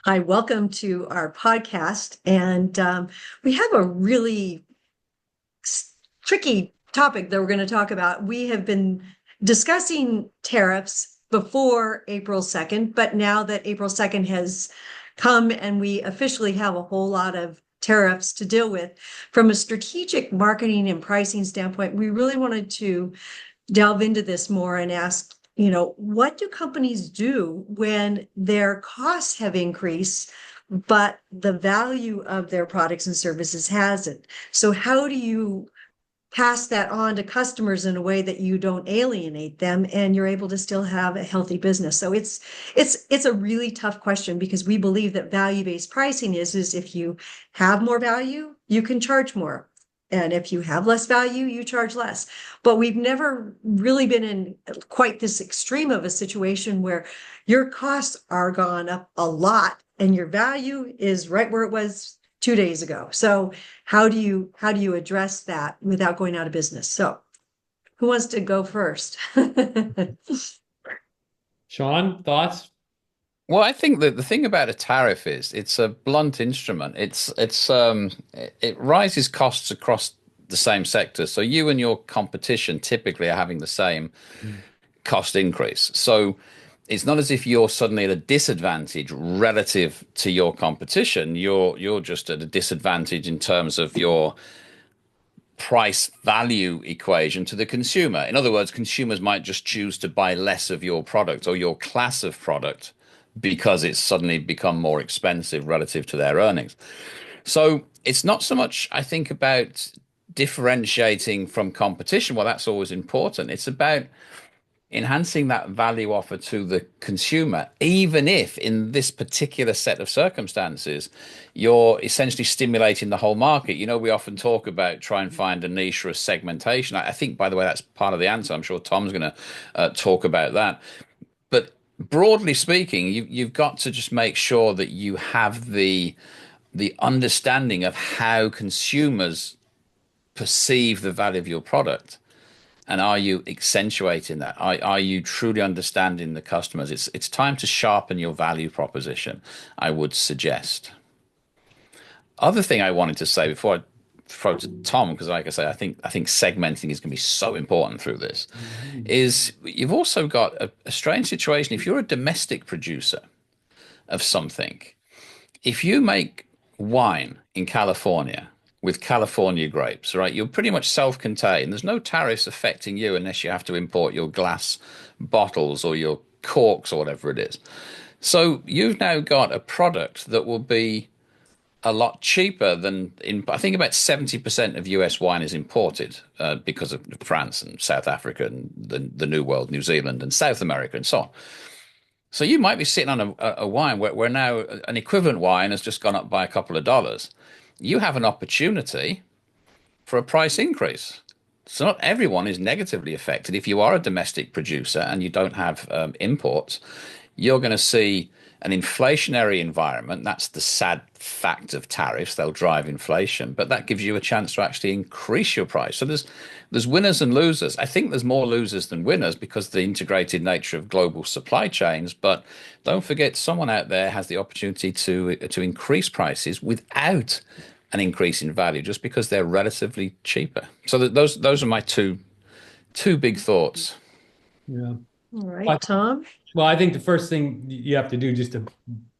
Hi, welcome to our podcast. And we have a really tricky topic that we're going to talk about. We have been discussing tariffs before April 2nd, but now that April 2nd has come and we officially have a whole lot of tariffs to deal with, from a strategic marketing and pricing standpoint, we really wanted to delve into this more and ask, what do companies do when their costs have increased, but the value of their products and services hasn't? So how do you pass that on to customers in a way that you don't alienate them and you're able to still have a healthy business? So it's a really tough question because we believe that value-based pricing is if you have more value, you can charge more. And if you have less value, you charge less. But we've never really been in quite this extreme of a situation where your costs are gone up a lot and your value is right where it was 2 days ago. So how do you address that without going out of business? So who wants to go first? Sean, thoughts? Well, I think that the thing about a tariff is it's a blunt instrument. It rises costs across the same sector. So you and your competition typically are having the same cost increase. So it's not as if you're suddenly at a disadvantage relative to your competition. You're just at a disadvantage in terms of your price value equation to the consumer. In other words, consumers might just choose to buy less of your product or your class of product because it's suddenly become more expensive relative to their earnings. So it's not so much, I think, about differentiating from competition. Well, that's always important. It's about enhancing that value offer to the consumer, even if in this particular set of circumstances, you're essentially stimulating the whole market. We often talk about try and find a niche or a segmentation. I think, by the way, that's part of the answer. I'm sure Tom's going to talk about that. But broadly speaking, you've got to just make sure that you have the understanding of how consumers perceive the value of your product. And are you accentuating that? Are you truly understanding the customers? It's time to sharpen your value proposition, I would suggest. Other thing I wanted to say before I throw to Tom, because like I say, I think segmenting is going to be so important through this, is you've also got a strange situation. If you're a domestic producer of something, if you make wine in California with California grapes, right, you're pretty much self-contained. There's no tariffs affecting you unless you have to import your glass bottles or your corks or whatever it is. So you've now got a product that will be a lot cheaper than I think about 70% of US wine is imported because of France and South Africa and the New World, New Zealand and South America and so on. So you might be sitting on a wine where now an equivalent wine has just gone up by a couple of dollars. You have an opportunity for a price increase. So not everyone is negatively affected. If you are a domestic producer and you don't have imports, you're going to see an inflationary environment. That's the sad fact of tariffs. They'll drive inflation, but that gives you a chance to actually increase your price. So there's winners and losers. I think there's more losers than winners because of the integrated nature of global supply chains. But don't forget, someone out there has the opportunity to increase prices without an increase in value just because they're relatively cheaper. So those are my two big thoughts. Yeah. All right, Well, Tom. well, I think the first thing you have to do, just to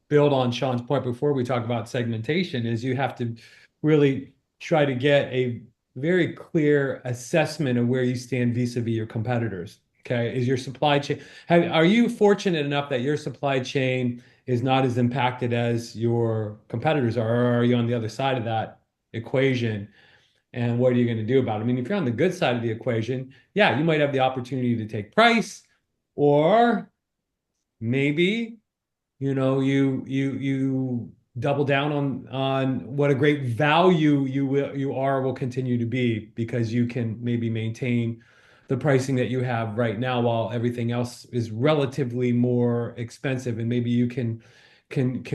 build on Sean's point before we talk about segmentation, is you have to really try to get a very clear assessment of where you stand vis-a-vis your competitors. Okay. Is your supply chain, are you fortunate enough that your supply chain is not as impacted as your competitors are, or are you on the other side of that equation? And what are you going to do about it? I mean, if you're on the good side of the equation, yeah, you might have the opportunity to take price, or maybe, you double down on what a great value you will continue to be, because you can maybe maintain the pricing that you have right now while everything else is relatively more expensive, and maybe you can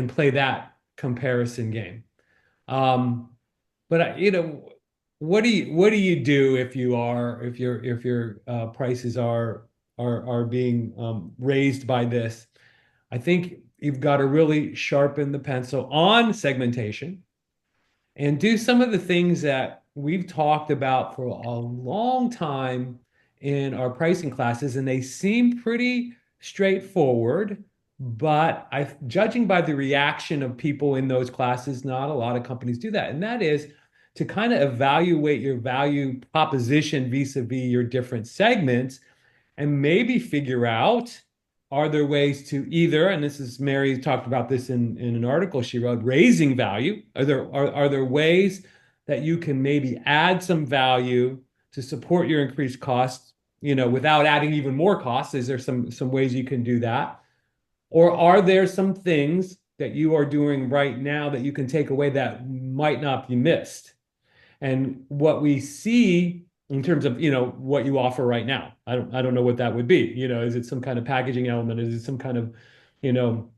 play that comparison game. But what do you do if your prices are being raised by this? I think you've got to really sharpen the pencil on segmentation and do some of the things that we've talked about for a long time in our pricing classes, and they seem pretty straightforward. But judging by the reaction of people in those classes, not a lot of companies do that. And that is to kind of evaluate your value proposition vis-a-vis your different segments and maybe figure out, are there ways to either, and this is Mary talked about this in an article she wrote, raising value. Are there ways that you can maybe add some value to support your increased costs, without adding even more costs? Is there some ways you can do that? Or are there some things that you are doing right now that you can take away that might not be missed? And what we see in terms of, what you offer right now, I don't know what that would be. Is it some kind of packaging element? Is it some kind of, you know,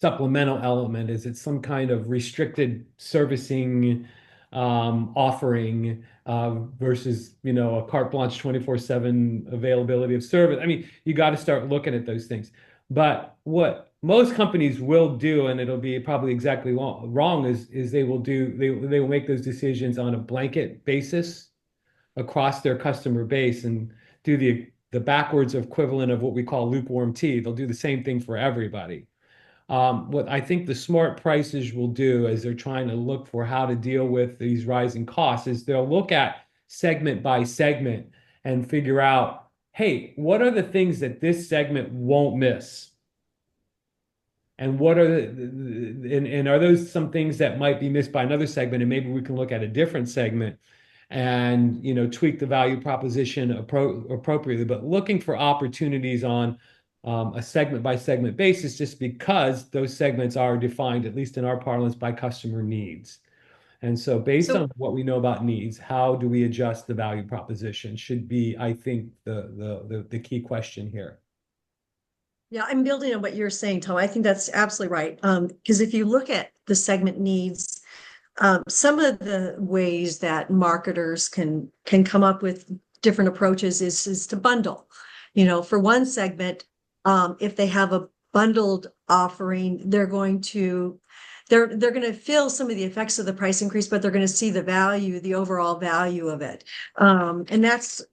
supplemental element? Is it some kind of restricted servicing offering versus, a carte blanche 24/7 availability of service? I mean, you got to start looking at those things. But what most companies will do, and it'll be probably exactly wrong, is they will make those decisions on a blanket basis across their customer base and do the backwards equivalent of what we call lukewarm tea. They'll do the same thing for everybody. What I think the smart prices will do as they're trying to look for how to deal with these rising costs is they'll look at segment by segment and figure out, hey, what are the things that this segment won't miss? And what are and are those some things that might be missed by another segment? And maybe we can look at a different segment and tweak the value proposition appropriately, but looking for opportunities on a segment by segment basis, just because those segments are defined, at least in our parlance, by customer needs. And so based So on what we know about needs, how do we adjust the value proposition should be, I think, the key question here. yeah, I'm building on what you're saying, Tom. I think that's absolutely right. Because if you look at the segment needs, some of the ways that marketers can come up with different approaches is to bundle. For one segment, if they have a bundled offering, they're going to feel some of the effects of the price increase, but they're going to see the overall value of it. And that's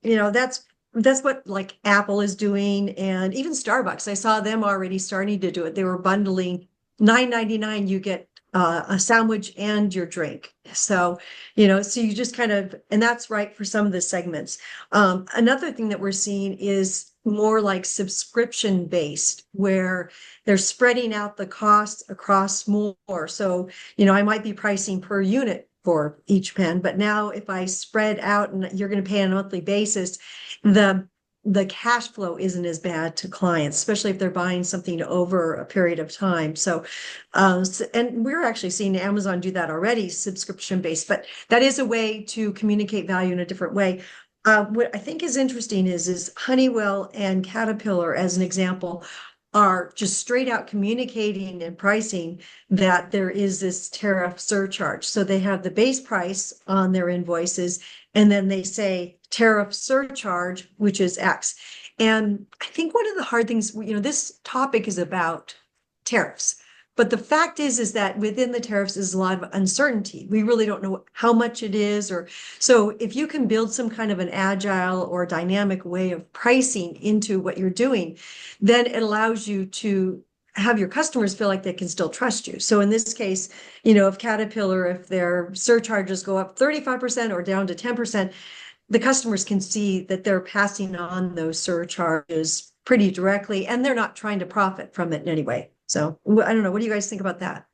what like Apple is doing, and even Starbucks. I saw them already starting to do it. They were bundling $9.99. You get a sandwich and your drink. So you just and that's right for some of the segments. Another thing that we're seeing is more like subscription based, where they're spreading out the costs across more. So, I might be pricing per unit for each pen, but now if I spread out and you're going to pay on a monthly basis, the cash flow isn't as bad to clients, especially if they're buying something over a period of time. And we're actually seeing Amazon do that already, subscription based, but that is a way to communicate value in a different way. What I think is interesting is Honeywell and Caterpillar, as an example, are just straight out communicating and pricing that there is this tariff surcharge. So they have the base price on their invoices, and then they say tariff surcharge, which is X. And I think one of the hard things, this topic is about tariffs. But the fact is that within the tariffs is a lot of uncertainty. We really don't know how much it is, so if you can build some kind of an agile or dynamic way of pricing into what you're doing, then it allows you to have your customers feel like they can still trust you. So in this case, if Caterpillar, if their surcharges go up 35% or down to 10%, the customers can see that they're passing on those surcharges pretty directly, and they're not trying to profit from it in any way. So I don't know. What do you guys think about that?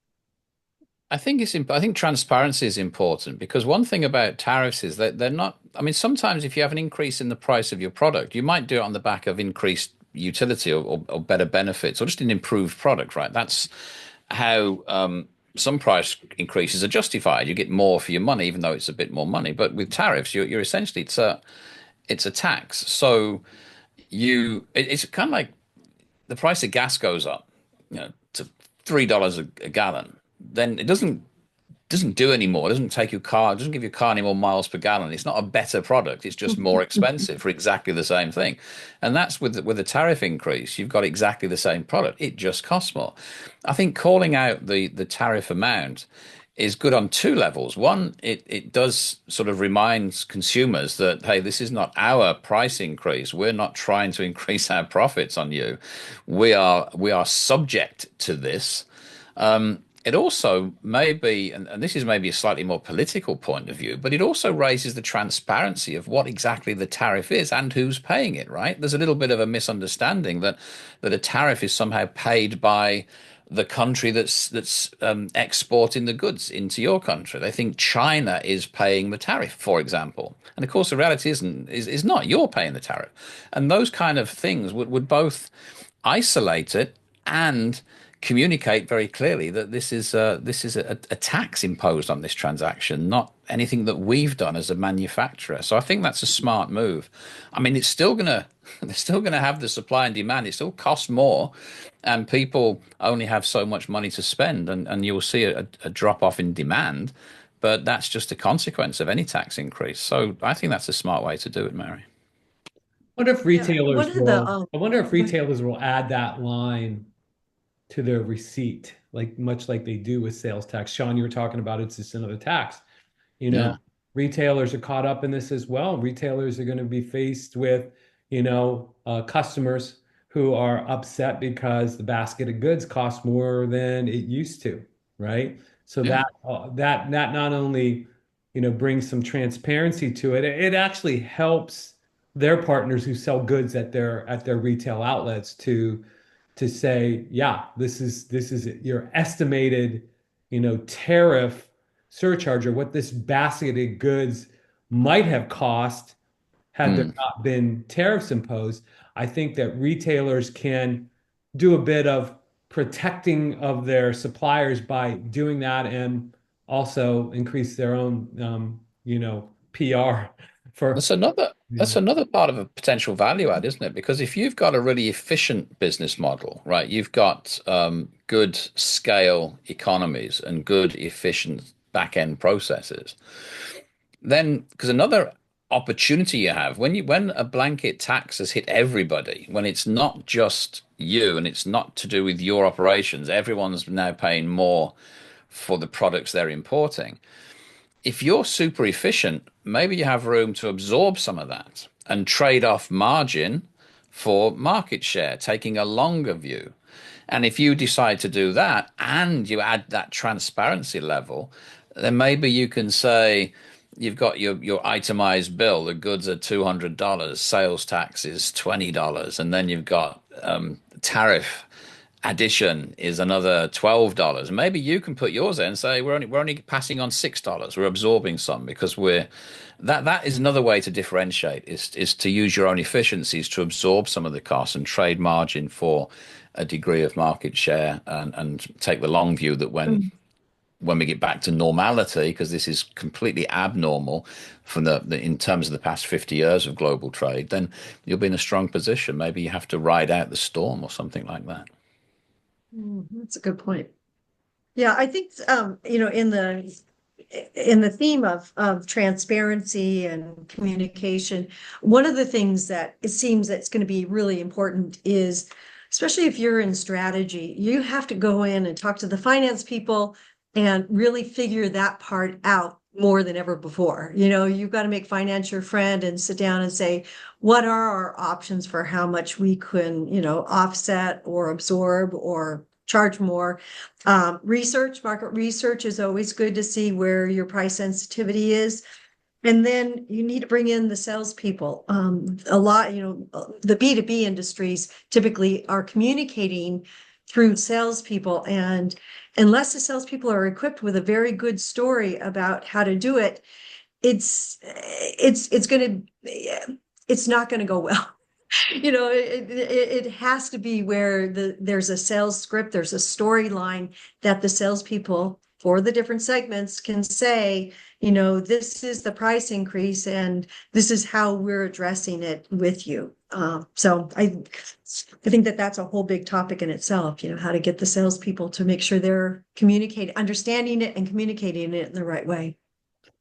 I think I think transparency is important, because one thing about tariffs is that they're not, I mean, sometimes if you have an increase in the price of your product, you might do it on the back of increased utility or better benefits or just an improved product, right? That's how some price increases are justified. You get more for your money, even though it's a bit more money. But with tariffs, you're essentially, it's a tax. So it's kind of like the price of gas goes up, to $3 a gallon. Then it doesn't doesn't do anymore. It doesn't take your car, it doesn't give your car any more miles per gallon. It's not a better product. It's just more expensive for exactly the same thing. And that's with the tariff increase, you've got exactly the same product. It just costs more. I think calling out the tariff amount is good on two levels. One, it does sort of reminds consumers that, hey, this is not our price increase. We're not trying to increase our profits on you. We are subject to this. It also may be, and this is maybe a slightly more political point of view, but it also raises the transparency of what exactly the tariff is and who's paying it, right? There's a little bit of a misunderstanding that a tariff is somehow paid by the country that's exporting the goods into your country. They think China is paying the tariff, for example. And of course, the reality is not. You're paying the tariff. And those kind of things would both isolate it and communicate very clearly that this is a tax imposed on this transaction, not anything that we've done as a manufacturer. So I think that's a smart move. I mean, it's still gonna they're still gonna have the supply and demand. It still costs more, and people only have so much money to spend, and you'll see a drop off in demand. But that's just a consequence of any tax increase. So I think that's a smart way to do it, Mary. Wonder if Yeah, one retailers of the will, I wonder if retailers will add that line to their receipt, like much like they do with sales tax. Sean, you were talking about it's just another tax. You know, Yeah. retailers are caught up in this as well. Retailers are going to be faced with, customers who are upset because the basket of goods costs more than it used to, right? So Yeah. that not only, brings some transparency to it, it actually helps their partners who sell goods at their retail outlets to say, yeah, this is your estimated, tariff surcharge or what this basketed goods might have cost had there Hmm. not been tariffs imposed. I think that retailers can do a bit of protecting of their suppliers by doing that and also increase their own, PR for, That's another you that's know, another part of a potential value add, isn't it? Because if you've got a really efficient business model, right, you've got good scale economies and good efficient back end processes, then because another opportunity you have when a blanket tax has hit everybody, when it's not just you and it's not to do with your operations, everyone's now paying more for the products they're importing. If you're super efficient, maybe you have room to absorb some of that and trade off margin for market share, taking a longer view. And if you decide to do that and you add that transparency level, then maybe you can say you've got your itemized bill, the goods are $200, sales tax is $20, and then you've got tariff addition is another $12. Maybe you can put yours in and say we're only passing on $6. We're absorbing some because we're that is another way to differentiate is to use your own efficiencies to absorb some of the costs and trade margin for a degree of market share and take the long view that when we get back to normality, because this is completely abnormal from the in terms of the past 50 years of global trade, then you'll be in a strong position. Maybe you have to ride out the storm or something like that. That's a good point. Yeah, I think in the theme of transparency and communication, one of the things that it seems that's going to be really important is, especially if you're in strategy, you have to go in and talk to the finance people and really figure that part out more than ever before. You've got to make finance your friend and sit down and say, what are our options for how much we can, offset or absorb or charge more. Market research is always good to see where your price sensitivity is. And then you need to bring in the salespeople. A lot, the B2B industries typically are communicating through salespeople. And unless the salespeople are equipped with a very good story about how to do it, it's not going to go well. It has to be where there's a sales script, there's a storyline that the salespeople for the different segments can say, you know, this is the price increase and this is how we're addressing it with you. So I think that that's a whole big topic in itself, you know, how to get the salespeople to make sure they're communicating, understanding it and communicating it in the right way.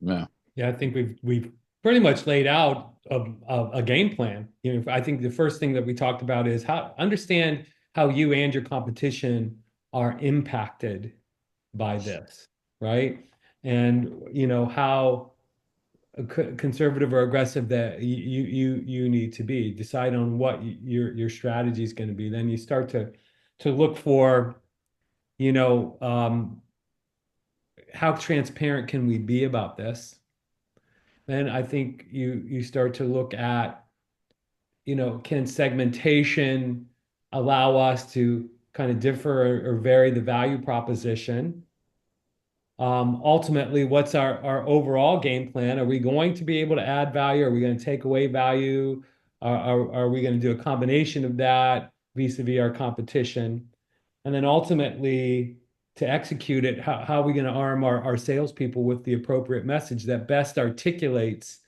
Yeah. Yeah, I think we've pretty much laid out a game plan. You know, I think the first thing that we talked about is how understand how you and your competition are impacted by this, right? And you know how conservative or aggressive that you need to be. Decide on what your strategy is going to be. Then you start to look for, you know, how transparent can we be about this? Then I think you start to look at, you know, can segmentation allow us to kind of differ or vary the value proposition? Ultimately, what's our overall game plan? Are we going to be able to add value? Are we going to take away value? Are we going to do a combination of that vis-a-vis our competition? And then ultimately, to execute it, how are we going to arm our salespeople with the appropriate message that best articulates,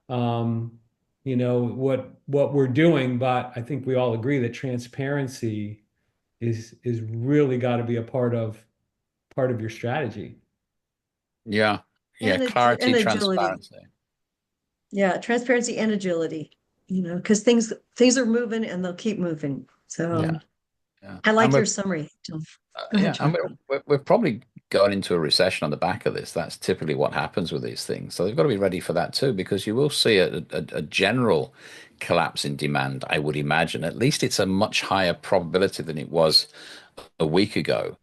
you know, what we're doing? But I think we all agree that transparency is really got to be a part of your strategy. Yeah. Yeah. And Clarity, and agility. transparency. Yeah, transparency and agility, you know, because things are moving and they'll keep moving. So Yeah. Yeah. I And like your we're, summary. Go ahead, yeah, and John. we're probably going into a recession on the back of this. That's typically what happens with these things. So they've got to be ready for that too, because you will see a general collapse in demand, I would imagine. At least it's a much higher probability than it was a week ago.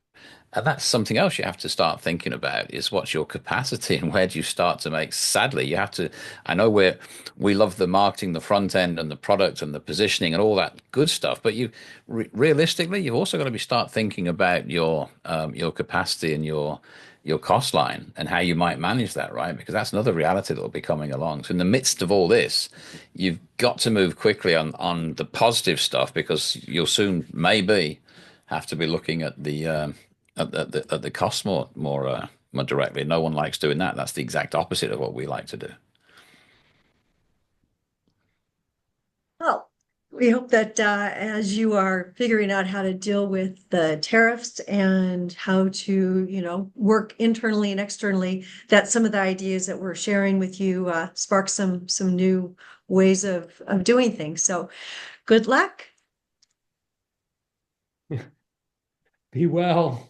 And that's something else you have to start thinking about is what's your capacity and where do you start to make? Sadly, you have to. I know we love the marketing, the front end, and the product and the positioning and all that good stuff, but realistically, you've also got to be start thinking about your capacity and your cost line and how you might manage that, right? Because that's another reality that will be coming along. So in the midst of all this, you've got to move quickly on the positive stuff because you'll soon maybe have to be looking at the cost more directly. No one likes doing that. That's the exact opposite of what we like to do. Well, we hope that as you are figuring out how to deal with the tariffs and how to, you know, work internally and externally, that some of the ideas that we're sharing with you spark some new ways of doing things. So good luck. Be well.